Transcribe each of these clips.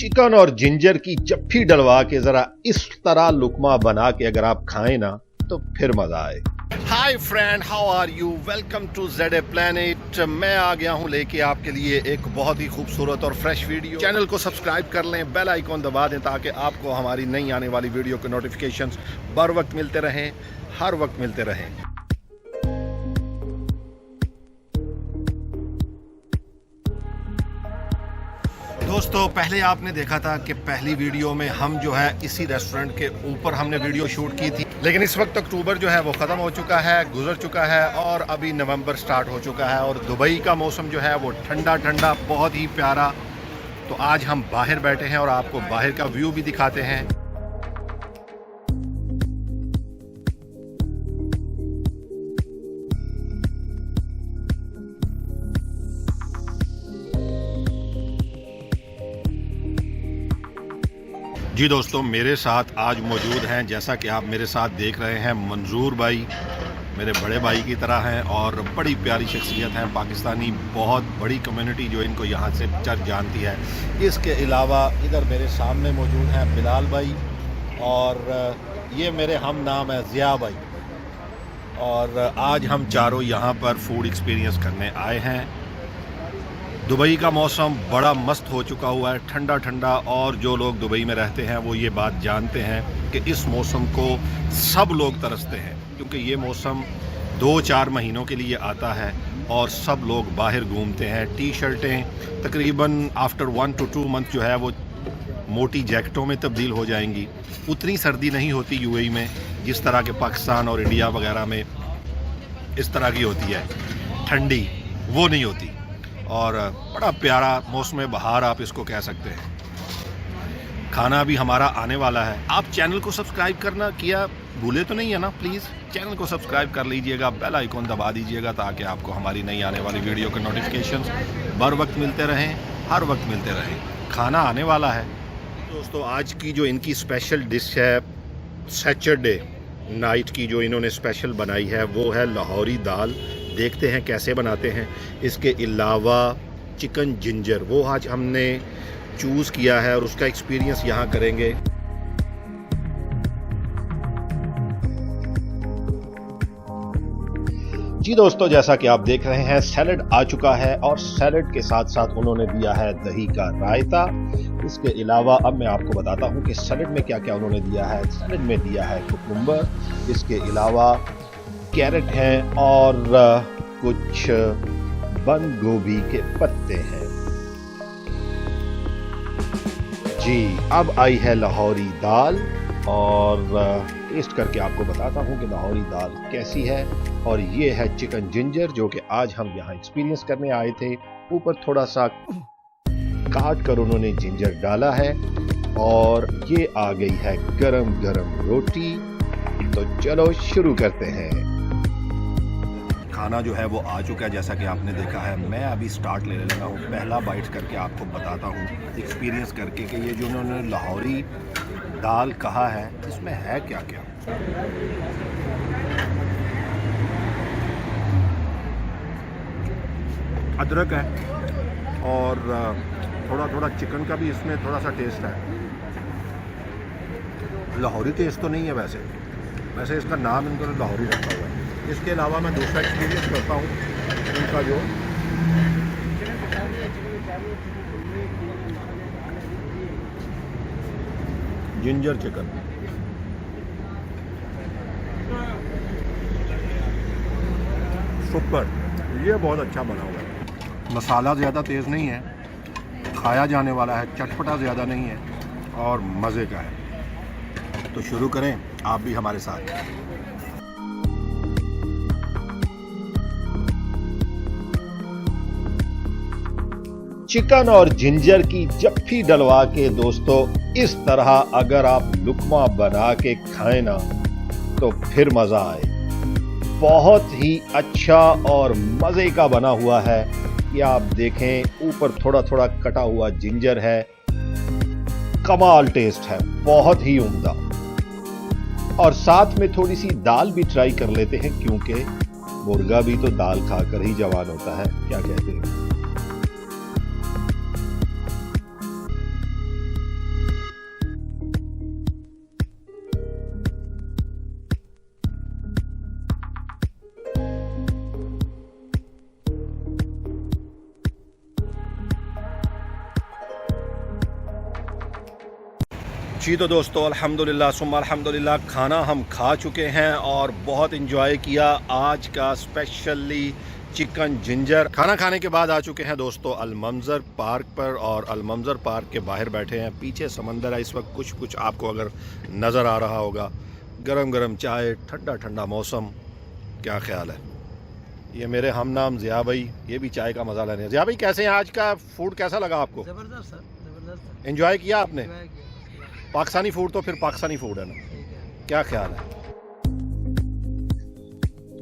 Chicken और ginger की चप्पी डलवा के जरा इस तरह लुकमा बना के अगर आप खाएं ना तो फिर मजा आए। Hi friend, how are you? Welcome to ZA planet. मैं आ गया हूं लेके आपके लिए एक बहुत ही खूबसूरत और फ्रेश वीडियो। चैनल को सब्सक्राइब कर लें, बेल आइकॉन दबा दें ताकि आपको हमारी नई आने वाली वीडियो के नोटिफिकेशंस बर वक्त मिलते रहें, हर वक्त मिलते रहें। दोस्तों, पहले आपने देखा था कि पहली वीडियो में हम जो है इसी रेस्टोरेंट के ऊपर हमने वीडियो शूट की थी, लेकिन इस वक्त अक्टूबर जो है वो ख़त्म हो चुका है, गुजर चुका है और अभी नवंबर स्टार्ट हो चुका है और दुबई का मौसम जो है वो ठंडा ठंडा बहुत ही प्यारा। तो आज हम बाहर बैठे हैं और आपको बाहर का व्यू भी दिखाते हैं। जी दोस्तों, मेरे साथ आज मौजूद हैं, जैसा कि आप मेरे साथ देख रहे हैं, मंजूर भाई मेरे बड़े भाई की तरह हैं और बड़ी प्यारी शख्सियत हैं पाकिस्तानी, बहुत बड़ी कम्युनिटी जो इनको यहाँ से चर जानती है। इसके अलावा इधर मेरे सामने मौजूद हैं बिलाल भाई और ये मेरे हम नाम है ज़िया भाई। और आज हम चारों यहाँ पर फूड एक्सपीरियंस करने आए हैं। दुबई का मौसम बड़ा मस्त हो चुका हुआ है, ठंडा ठंडा, और जो लोग दुबई में रहते हैं वो ये बात जानते हैं कि इस मौसम को सब लोग तरसते हैं, क्योंकि ये मौसम 2-4 महीनों के लिए आता है और सब लोग बाहर घूमते हैं। टी शर्टें तकरीबन आफ्टर 1 to 2 मंथ जो है वो मोटी जैकेटों में तब्दील हो जाएंगी। उतनी सर्दी नहीं होती यूएई में जिस तरह के पाकिस्तान और इंडिया वगैरह में इस तरह की होती है, ठंडी वो नहीं होती। और बड़ा प्यारा मौसम बहार आप इसको कह सकते हैं। खाना भी हमारा आने वाला है। आप चैनल को सब्सक्राइब करना किया भूले तो नहीं है ना? प्लीज़ चैनल को सब्सक्राइब कर लीजिएगा, बेल आइकॉन दबा दीजिएगा ताकि आपको हमारी नई आने वाली वीडियो के नोटिफिकेशंस बर वक्त मिलते रहें, हर वक्त मिलते रहें। खाना आने वाला है। दोस्तों, आज की जो इनकी स्पेशल डिश है, सैटरडे नाइट की जो इन्होंने स्पेशल बनाई है, वो है लाहौरी दाल। देखते हैं कैसे बनाते हैं। इसके अलावा चिकन जिंजर वो आज हमने चूज़ किया है और उसका एक्सपीरियंस यहाँ करेंगे। जी दोस्तों, जैसा कि आप देख रहे हैं, सैलड आ चुका है और सैलड के साथ साथ उन्होंने दिया है दही का रायता। इसके अलावा अब मैं आपको बताता हूँ कि सैलड में क्या क्या उन्होंने दिया है। सैलड में दिया है कुकुम्बर, इसके अलावा कैरेट हैं और कुछ बंद गोभी के पत्ते हैं। जी, अब आई है लाहौरी दाल और टेस्ट करके आपको बताता हूं कि लाहौरी दाल कैसी है। और ये है चिकन जिंजर जो कि आज हम यहाँ एक्सपीरियंस करने आए थे। ऊपर थोड़ा सा काट कर उन्होंने जिंजर डाला है और ये आ गई है गरम गरम रोटी। तो चलो शुरू करते हैं। खाना जो है वो आ चुका है, जैसा कि आपने देखा है। मैं अभी स्टार्ट लेने लगा हूँ, पहला बाइट करके आपको बताता हूँ एक्सपीरियंस करके कि ये जो उन्होंने लाहौरी दाल कहा है इसमें है क्या क्या। अदरक है और थोड़ा थोड़ा चिकन का भी इसमें थोड़ा सा टेस्ट है। लाहौरी टेस्ट तो नहीं है वैसे इसका नाम इन्होंने लाहौरी रखा हुआ है। इसके अलावा मैं दूसरा एक्सपीरियंस करता हूँ इनका जो जिंजर चिकन, सुपर, ये बहुत अच्छा बना हुआ है। मसाला ज़्यादा तेज़ नहीं है, खाया जाने वाला है, चटपटा ज़्यादा नहीं है और मज़े का है। तो शुरू करें आप भी हमारे साथ। चिकन और जिंजर की जप्फी डलवा के दोस्तों इस तरह अगर आप लुकमा बना के खाएं ना तो फिर मजा आए। बहुत ही अच्छा और मजे का बना हुआ है। ये आप देखें, ऊपर थोड़ा थोड़ा कटा हुआ जिंजर है, कमाल टेस्ट है, बहुत ही उम्दा। और साथ में थोड़ी सी दाल भी ट्राई कर लेते हैं, क्योंकि मुर्गा भी तो दाल खाकर ही जवान होता है, क्या कहते हैं। जी तो दोस्तों अल्हम्दुलिल्लाह सुम्मा अल्हम्दुलिल्लाह खाना हम खा चुके हैं और बहुत इंजॉय किया आज का स्पेशली चिकन जिंजर। खाना खाने के बाद आ चुके हैं दोस्तों अलमंजर पार्क पर और अलमंजर पार्क के बाहर बैठे हैं। पीछे समंदर है, इस वक्त कुछ आपको अगर नज़र आ रहा होगा। गरम गरम चाय, ठंडा ठंडा मौसम, क्या ख्याल है। ये मेरे हम नाम ज़िया भाई, ये भी चाय का मज़ा ले रहे हैं। ज़िया भाई कैसे हैं, आज का फूड कैसा लगा आपको? ज़बरदस्त सर, ज़बरदस्त। एंजॉय किया आपने? पाकिस्तानी फूड तो फिर पाकिस्तानी फूड है ना, क्या ख्याल है।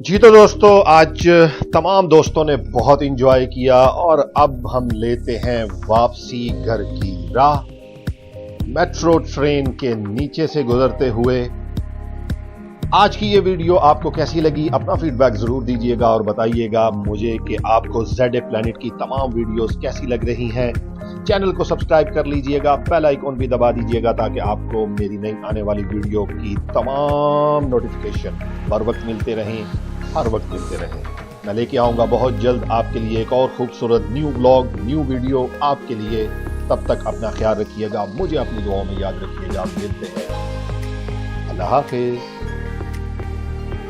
जी तो दोस्तों आज तमाम दोस्तों ने बहुत इंजॉय किया और अब हम लेते हैं वापसी घर की राह मेट्रो ट्रेन के नीचे से गुजरते हुए। आज की ये वीडियो आपको कैसी लगी, अपना फीडबैक जरूर दीजिएगा और बताइएगा मुझे कि आपको ZA प्लैनेट की तमाम वीडियोस कैसी लग रही हैं। चैनल को सब्सक्राइब कर लीजिएगा, बेल आइकॉन भी दबा दीजिएगा ताकि आपको मेरी नई आने वाली वीडियो की तमाम नोटिफिकेशन हर वक्त मिलते रहें, हर वक्त मिलते रहें। मैं लेके आऊंगा बहुत जल्द आपके लिए एक और खूबसूरत न्यू ब्लॉग, न्यू वीडियो आपके लिए। तब तक अपना ख्याल रखिएगा, मुझे अपनी दुआओं में याद रखिएगा। मिलते हैं, अल्लाह हाफिज।